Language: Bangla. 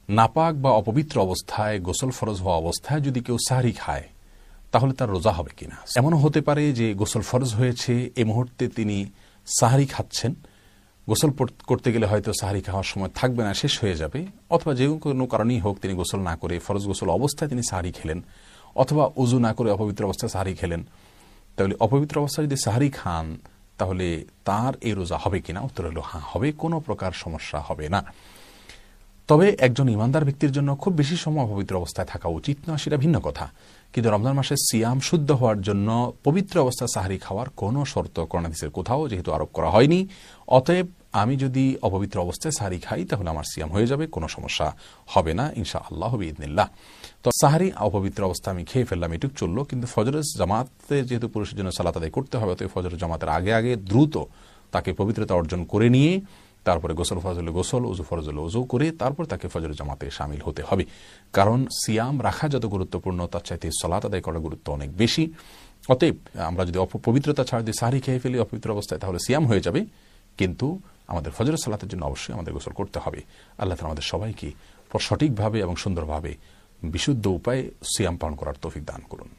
নাপাক বা অপবিত্র অবস্থায়, গোসল ফরজ হওয়া অবস্থায় যদি কেউ সাহরি খায় তাহলে তার রোজা হবে কিনা। এমনও হতে পারে যে গোসল ফরজ হয়েছে, এই মুহূর্তে তিনি সাহরি খাচ্ছেন, গোসল করতে গেলে হয়তো সাহরি খাওয়ার সময় থাকবে না, শেষ হয়ে যাবে, অথবা যে কোনো কারণেই হোক তিনি গোসল না করে ফরজ গোসল অবস্থায় তিনি সাহরি খেলেন, অথবা ওযু না করে অপবিত্র অবস্থায় সাহরি খেলেন। তাহলে অপবিত্র অবস্থায় যদি সাহরি খান তাহলে তার এই রোজা হবে কিনা? উত্তর হলো হ্যাঁ হবে, কোনো প্রকার সমস্যা হবে না। তবে একজন ইমানদার ব্যক্তির জন্য খুব বেশি সময় অপবিত্র অবস্থায় থাকা উচিত নয়, সেটা ভিন্ন কথা। কিন্তু রমজান মাসে সিয়াম শুদ্ধ হওয়ার জন্য পবিত্র অবস্থায় সাহরি খাওয়ার কোনো শর্ত কোরআন হাদিসের কোথাও যেহেতু আরোপ করা হয়নি, অতএব আমি যদি অপবিত্র অবস্থায় সাহরি খাই তাহলে আমার সিয়াম হয়ে যাবে, কোনো সমস্যা হবে না ইনশাআল্লাহ বিইذনিল্লাহ। তো সাহরি অপবিত্র অবস্থা আমি খেয়ে ফেললাম, এটুক চললো, কিন্তু ফজরের জামাতে যেহেতু পুরুষের জন্য সালাত আদায় করতে হবে, অতএব ফজরের জামাতের আগে আগে দ্রুত তাকে পবিত্রতা অর্জন করে নিয়ে তারপরে গোসল ফরজ হলে গোসল, ওযু ফরজ হলে ওযু করে তারপর তাকে ফজরের জামাতে শামিল হতে হবে। কারণ সিয়াম রাখা যত গুরুত্বপূর্ণ তার চাইতে সালাত আদায় করার গুরুত্ব অনেক বেশি। অতএব আমরা যদি অপবিত্রতা ছাড়া দিয়ে সাহরি খেয়ে ফেলি অপবিত্র অবস্থায় তাহলে সিয়াম হয়ে যাবে, কিন্তু আমাদের ফজরের সালাতের জন্য অবশ্যই আমাদের গোসল করতে হবে। আল্লাহ তাআলা আমাদের সবাইকে সঠিকভাবে এবং সুন্দরভাবে বিশুদ্ধ উপায়ে সিয়াম পালন করার তৌফিক দান করুন।